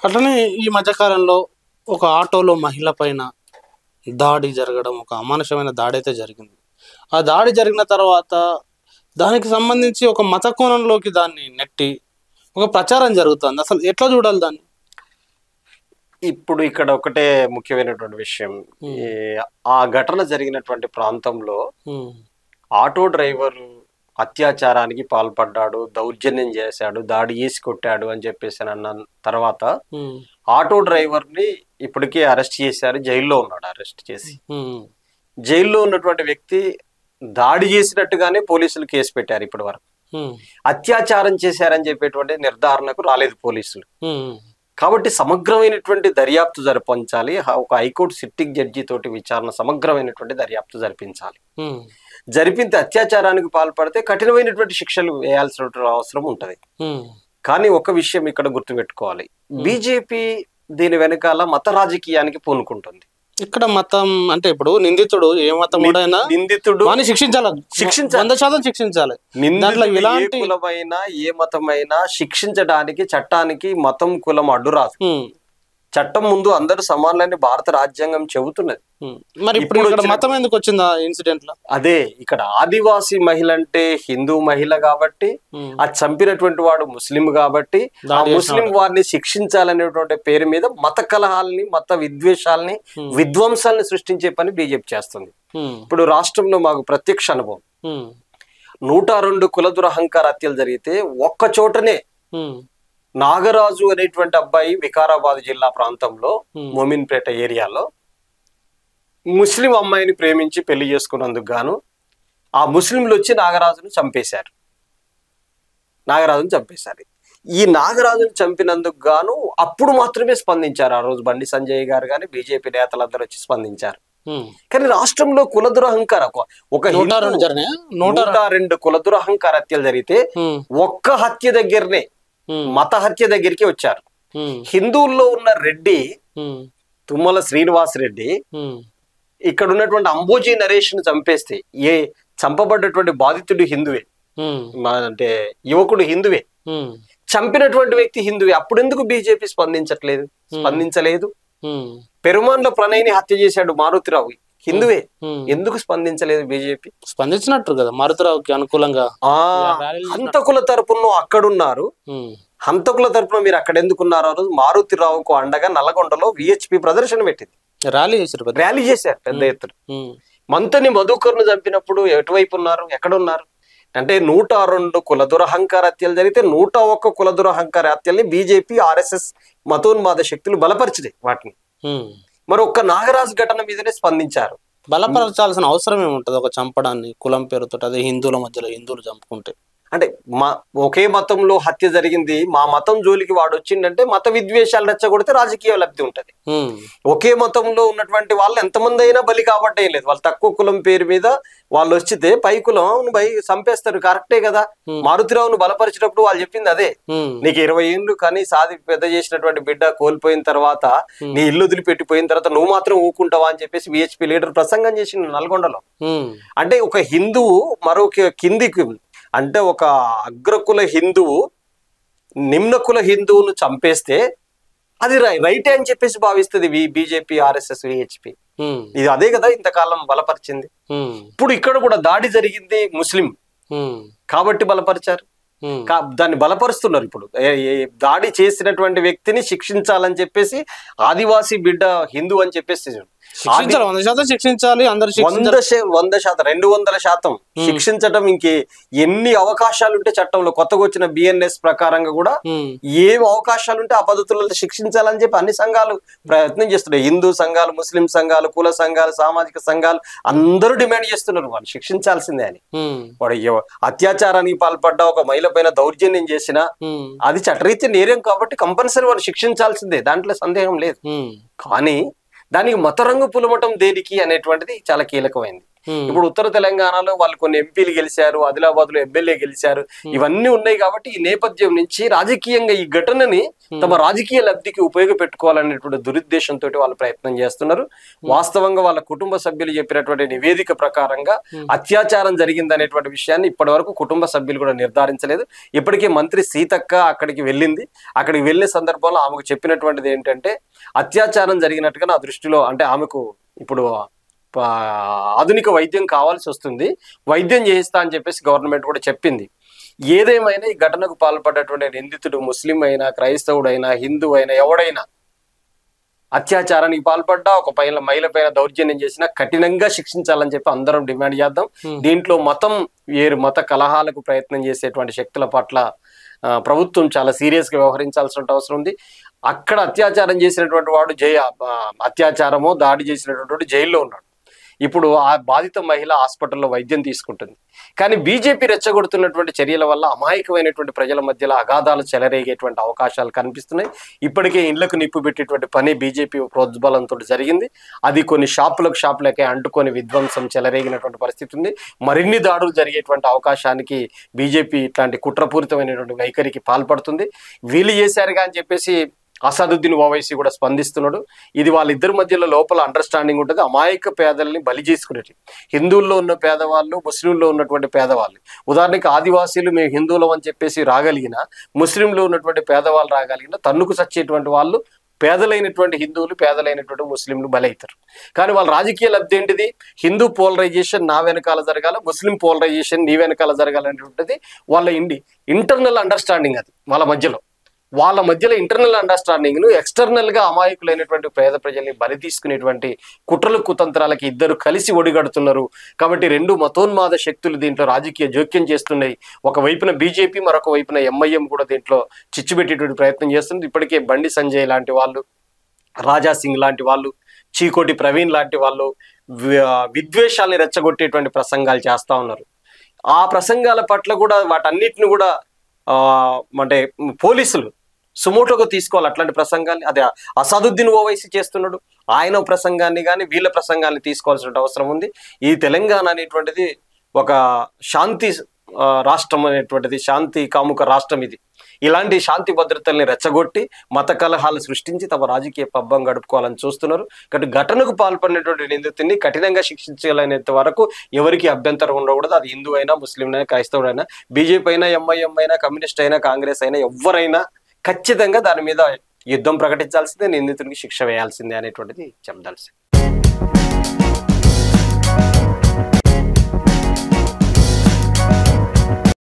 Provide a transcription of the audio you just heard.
అట్లనే ఈ మధ్యకాలంలో ఒక ఆటోలో మహిళ పైన దాడి జరగడం, ఒక అమానుషమైన దాడి అయితే జరిగింది. ఆ దాడి జరిగిన తర్వాత దానికి సంబంధించి ఒక మత కోణంలోకి దాన్ని నెట్టి ఒక ప్రచారం జరుగుతుంది. అసలు ఎట్లా చూడాలి దాన్ని? ఇప్పుడు ఇక్కడ ఒకటే ముఖ్యమైనటువంటి విషయం, ఆ ఘటన జరిగినటువంటి ప్రాంతంలో ఆటో డ్రైవర్ అత్యాచారానికి పాల్పడ్డాడు, దౌర్జన్యం చేశాడు, దాడి చేసి కొట్టాడు అని చెప్పేసి అన్న తర్వాత ఆటో డ్రైవర్ ని ఇప్పటికే అరెస్ట్ చేశారు, జైల్లో ఉన్నాడు. అరెస్ట్ చేసి జైల్లో ఉన్నటువంటి వ్యక్తి దాడి చేసినట్టుగానే పోలీసులు కేసు పెట్టారు. ఇప్పటి వరకు అత్యాచారం చేశారని చెప్పేటువంటి నిర్ధారణకు రాలేదు పోలీసులు. కాబట్టి సమగ్రమైనటువంటి దర్యాప్తు జరిపించాలి. ఒక హైకోర్టు సిట్టింగ్ జడ్జి తోటి విచారణ, సమగ్రమైనటువంటి దర్యాప్తు జరిపించాలి. జరిపితే అత్యాచారానికి పాల్పడితే కఠినమైనటువంటి శిక్షలు వేయాల్సిన అవసరం ఉంటది. కానీ ఒక విషయం ఇక్కడ గుర్తుపెట్టుకోవాలి, బీజేపీ దీని వెనకాల మత రాజకీయానికి పూనుకుంటుంది. ఇక్కడ మతం అంటే ఇప్పుడు నిందితుడు ఏ మతం నిందితుడు శిక్షించాలి, 100% శిక్షించాలి. ఏ కులమైనా ఏ మతమైనా శిక్షించడానికి చట్టానికి మతం కులం అడ్డు రాదు. చట్టం ముందు అందరూ సమానులని భారత రాజ్యాంగం చెబుతున్నది. మరి ఇప్పుడు మతం ఎందుకు వచ్చింది ఇన్సిడెంట్ లో? అదే, ఇక్కడ ఆదివాసీ మహిళ అంటే హిందూ మహిళ కాబట్టి, ఆ చంపినటువంటి వాడు ముస్లిం కాబట్టి ఆ ముస్లిం వారిని శిక్షించాలనేటువంటి పేరు మీద మత కలహాలని, మత విద్వేషాలని, విధ్వంసాలని సృష్టించే పని బీజేపీ చేస్తుంది. ఇప్పుడు రాష్ట్రంలో మాకు ప్రత్యక్ష అనుభవం. 102 కుల దురహంకార హత్యలు జరిగితే ఒక్క చోటనే నాగరాజు అనేటువంటి అబ్బాయి వికారాబాద్ జిల్లా ప్రాంతంలో మోమిన్పేట ఏరియాలో ముస్లిం అమ్మాయిని ప్రేమించి పెళ్లి చేసుకున్నందుకు గాను ఆ ముస్లింలు వచ్చి నాగరాజును చంపేశారు. ఈ నాగరాజును చంపినందుకు గాను అప్పుడు మాత్రమే స్పందించారు. ఆ రోజు బండి సంజయ్ గారు కానీ బీజేపీ నేతలందరూ వచ్చి స్పందించారు. కానీ రాష్ట్రంలో కుల దురహంకార ఒక 102 కుల దురహంకార హత్యలు జరిగితే ఒక్క హత్య దగ్గరనే మత హత్య దగ్గరికి వచ్చారు. హిందువుల్లో ఉన్న రెడ్డి తుమ్మల శ్రీనివాస్ రెడ్డి ఇక్కడ ఉన్నటువంటి అంబోజీ నరేష్ ను చంపేస్తే చంపబడ్డటువంటి బాధితుడు హిందువే, అంటే యువకుడు హిందువే, చంపినటువంటి వ్యక్తి హిందువే. అప్పుడెందుకు బీజేపీ స్పందించలేదు? పెరుమాన్ల ప్రణయ్ని హత్య చేశాడు మారుతిరావు, హిందువే, ఎందుకు స్పందించలేదు బీజేపీ? స్పందించినట్టు కదా మారుతిరావుకి అనుకూలంగా. హంతకుల తరపున అక్కడున్నారు, హంతకుల తరపున మీరు అక్కడ ఎందుకున్నారు? ఆ రోజు మారుతిరావుకు అండగా నల్లగొండలో విహెచ్పి ప్రదర్శన పెట్టింది, ర్యాలీ చేశారు పెద్ద ఎత్తున. మంతని మధుకర్ను చంపినప్పుడు ఎటువైపు ఉన్నారు, ఎక్కడున్నారు? అంటే 102 కుల దురహంకార హత్యలు జరిగితే 101 కుల దురహంకార హత్యల్ని బీజేపీ, ఆర్ఎస్ఎస్ మతోన్మాద శక్తులు బలపరిచినాయి వాటిని. మరి ఒక్క నాగరాజు ఘటన మీదనే స్పందించారు. బలపరచాల్సిన అవసరం ఏముంటది ఒక చంపడాన్ని కులం పేరుతో? అదే హిందువుల మధ్యలో హిందువులు చంపుకుంటే అంటే ఒకే మతంలో హత్య జరిగింది, మా మతం జోలికి వాడు వచ్చిందంటే మత విద్వేషాలు రెచ్చగొడితే రాజకీయ లబ్ధి ఉంటది. ఒకే మతంలో ఉన్నటువంటి వాళ్ళు ఎంతమంది అయినా బలి కాబట్టే లేదు, వాళ్ళు తక్కువ కులం పేరు మీద వాళ్ళు వచ్చితే పై కులం చంపేస్తారు. కరెక్టే కదా. మారుతిరావును బలపరిచినప్పుడు వాళ్ళు చెప్పింది అదే, నీకు 20 ఏళ్ళు కానీ సాది పెద్ద చేసినటువంటి బిడ్డ కోల్పోయిన తర్వాత నీ ఇల్లు వదిలిపెట్టిపోయిన తర్వాత నువ్వు మాత్రం ఊకుంటావా అని చెప్పేసి విహెచ్పి లీడర్ ప్రసంగం చేసిండు నల్గొండలో. అంటే ఒక హిందువు మరొక కిందికి, అంటే ఒక అగ్రకుల హిందువు నిమ్నకుల హిందువును చంపేస్తే అది రైటే అని చెప్పేసి భావిస్తుంది బీజేపీ, ఆర్ఎస్ఎస్, విహెచ్పి. ఇది అదే కదా ఇంతకాలం బలపరిచింది. ఇప్పుడు ఇక్కడ కూడా దాడి జరిగింది ముస్లిం కాబట్టి బలపరిచారు, దాన్ని బలపరుస్తున్నారు. ఇప్పుడు దాడి చేసినటువంటి వ్యక్తిని శిక్షించాలని చెప్పేసి ఆదివాసీ బిడ్డ హిందూ అని చెప్పేసి శిక్షించాలి, 100%, 200% శిక్షించటం. ఇంకే ఎన్ని అవకాశాలు ఉంటే చట్టంలో కొత్తగా వచ్చిన బిఎన్ఎస్ ప్రకారంగా కూడా ఏం అవకాశాలు ఉంటే ఆ పద్ధతులలో శిక్షించాలని చెప్పి అన్ని సంఘాలు ప్రయత్నం చేస్తున్నాయి. హిందూ సంఘాలు, ముస్లిం సంఘాలు, కుల సంఘాలు, సామాజిక సంఘాలు అందరూ డిమాండ్ చేస్తున్నారు వాళ్ళు శిక్షించాల్సిందే అని. వాడు అత్యాచారానికి పాల్పడ్డ ఒక మహిళ పైన దౌర్జన్యం చేసినా అది చట్టరీత్యా నేరం కాబట్టి కంపల్సరీ వాడు శిక్షించాల్సిందే, దాంట్లో సందేహం లేదు. కానీ దానికి మత రంగు పులమటం దేనికి అనేటువంటిది చాలా కీలకమైంది. ఇప్పుడు ఉత్తర తెలంగాణలో వాళ్ళు కొన్ని ఎంపీలు గెలిచారు, ఆదిలాబాద్ లో ఎమ్మెల్యే గెలిచారు, ఇవన్నీ ఉన్నాయి. కాబట్టి ఈ నేపథ్యం నుంచి రాజకీయంగా ఈ ఘటనని తమ రాజకీయ లబ్ధికి ఉపయోగపెట్టుకోవాలనేటువంటి దురుద్దేశంతో వాళ్ళు ప్రయత్నం చేస్తున్నారు. వాస్తవంగా వాళ్ళ కుటుంబ సభ్యులు చెప్పినటువంటి నివేదిక ప్రకారంగా అత్యాచారం జరిగిందనేటువంటి విషయాన్ని ఇప్పటి వరకు కుటుంబ సభ్యులు కూడా నిర్ధారించలేదు. ఇప్పటికే మంత్రి సీతక్క అక్కడికి వెళ్ళింది. అక్కడికి వెళ్ళే సందర్భంలో ఆమెకు చెప్పినటువంటిది ఏంటంటే, అత్యాచారం జరిగినట్టుగా నా దృష్టిలో, అంటే ఆమెకు ఇప్పుడు ఆధునిక వైద్యం కావాల్సి వస్తుంది, వైద్యం చేయిస్తా అని చెప్పేసి గవర్నమెంట్ కూడా చెప్పింది. ఏదేమైనా ఈ ఘటనకు పాల్పడ్డటువంటి నిందితుడు ముస్లిం అయినా, క్రైస్తవుడైనా, హిందూ అయినా, ఎవడైనా అత్యాచారానికి పాల్పడ్డా, ఒక మహిళ పైన దౌర్జన్యం చేసినా కఠినంగా శిక్షించాలని చెప్పి అందరం డిమాండ్ చేద్దాం. దీంట్లో మత కలహాలకు ప్రయత్నం చేసేటువంటి శక్తుల పట్ల ప్రభుత్వం చాలా సీరియస్ గా వ్యవహరించాల్సిన అవసరం ఉంది. అక్కడ అత్యాచారం చేసినటువంటి వాడు అత్యాచారమో దాడి చేసినటువంటి జైల్లో ఉన్నాడు. ఇప్పుడు ఆ బాధిత మహిళ హాస్పిటల్లో వైద్యం తీసుకుంటుంది. కానీ బీజేపీ రెచ్చగొడుతున్నటువంటి చర్యల వల్ల అమాయకమైనటువంటి ప్రజల మధ్యలో అగాధాలు చెలరేగేటువంటి అవకాశాలు కనిపిస్తున్నాయి. ఇప్పటికే ఇళ్లకు నిప్పు పెట్టేటువంటి పని బీజేపీ ప్రోద్బలంతో జరిగింది. అది కొన్ని షాపులకే అంటుకొని విధ్వంసం చెలరేగినటువంటి పరిస్థితి ఉంది. మరిన్ని దాడులు జరిగేటువంటి అవకాశానికి బీజేపీ ఇట్లాంటి కుట్రపూరితమైనటువంటి వైఖరికి పాల్పడుతుంది. వీళ్ళు చేశారుగా అని చెప్పేసి అసదుద్దీన్ ఓవైసీ కూడా స్పందిస్తున్నాడు. ఇది వాళ్ళిద్దరి మధ్యలో లోపల అండర్స్టాండింగ్ ఉంటుంది. అమాయక పేదల్ని బలి చేసుకునేది హిందువుల్లో ఉన్న పేదవాళ్ళు, ముస్లింల్లో ఉన్నటువంటి పేదవాళ్ళు. ఉదాహరణకి ఆదివాసీలు మేము హిందువులం అని చెప్పేసి రాగలిగిన, ముస్లింలో ఉన్నటువంటి పేదవాళ్ళు రాగలిగిన, తన్నుకు చచ్చేటువంటి వాళ్ళు పేదలైనటువంటి హిందువులు, పేదలైనటువంటి ముస్లింలు బలవుతారు. కానీ వాళ్ళ రాజకీయ లబ్ధి ఏంటిది? హిందూ పోలరైజేషన్ నా వెనకాల జరగాల, ముస్లిం పోలరైజేషన్ నీ వెనకాల జరగాలనేటువంటిది వాళ్ళ ఇంటర్నల్ అండర్స్టాండింగ్. అది వాళ్ళ మధ్యలో ఇంటర్నల్ అండర్స్టాండింగ్ ను ఎక్స్టర్నల్ గా అమాయకులైనటువంటి పేద ప్రజల్ని బలి తీసుకునేటువంటి కుట్రలు కుతంత్రాలకి ఇద్దరు కలిసి ఒడిగడుతున్నారు. కాబట్టి రెండు మతోన్మాద శక్తులు దీంట్లో రాజకీయ జోక్యం చేస్తున్నాయి. ఒకవైపున బీజేపీ, మరొక వైపున ఎంఐఎం కూడా దీంట్లో చిచ్చుపెట్టేటువంటి ప్రయత్నం చేస్తుంది. ఇప్పటికే బండి సంజయ్ లాంటి వాళ్ళు, రాజా సింగ్ లాంటి వాళ్ళు, చీకోటి ప్రవీణ్ లాంటి వాళ్ళు విద్వేషాలని రెచ్చగొట్టేటువంటి ప్రసంగాలు చేస్తా ఉన్నారు. ఆ ప్రసంగాల పట్ల కూడా వాటన్నిటిని కూడా అంటే పోలీసులు సుమోటోగా తీసుకోవాలి. అట్లాంటి ప్రసంగాన్ని అదే అసదుద్దీన్ ఓవైసీ చేస్తున్నాడు. ఆయన ప్రసంగాన్ని కానీ వీళ్ళ ప్రసంగాన్ని తీసుకోవాల్సిన అవసరం ఉంది. ఈ తెలంగాణ అనేటువంటిది ఒక శాంతి రాష్ట్రం అనేటువంటిది, శాంతి కాముక రాష్ట్రం. ఇది ఇలాంటి శాంతి భద్రతల్ని రెచ్చగొట్టి మత కలహాలు సృష్టించి తమ రాజకీయ పబ్బం గడుపుకోవాలని చూస్తున్నారు. కాబట్టి ఘటనకు పాల్పడినటువంటి నిందితుడిని కఠినంగా శిక్షించాలనేంత వరకు ఎవరికి అభ్యంతరం ఉండకూడదు. అది హిందూ అయినా, ముస్లిం అయినా, క్రైస్తవుడైనా, బీజేపీ అయినా, ఎంఐఎం అయినా, కమ్యూనిస్ట్ అయినా, కాంగ్రెస్ అయినా, ఎవరైనా ఖచ్చితంగా దాని మీద యుద్ధం ప్రకటించాల్సిందే, నిందితుడికి శిక్ష వేయాల్సిందే అనేటువంటిది చెప్పదలసింది.